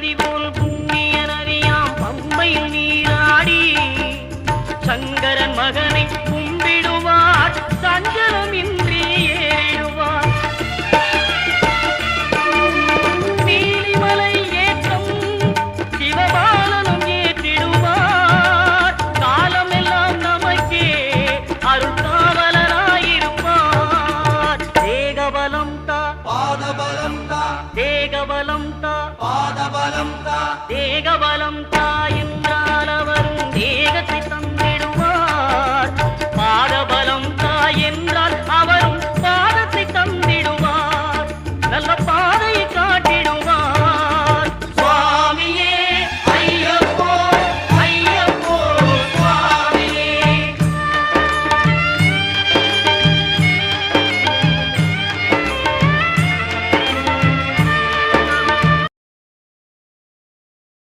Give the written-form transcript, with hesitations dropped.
நதி போல் புண்ணிய நதியாம் பம்பையில் நீராடி சங்கரன் மகனை கும்பிடுவார் சஞ்சலமின்றி ஏறிடுவார். நீலிமலை ஏற்றம் சிவபாலனும் ஏற்றிடுவார். காலமெல்லாம் நமக்கே அருள்காவலராயிருப்பார். தேகபலம் தா பாதபலம் தா தேகபலம் தா பாதபலம் தா தேகபலம்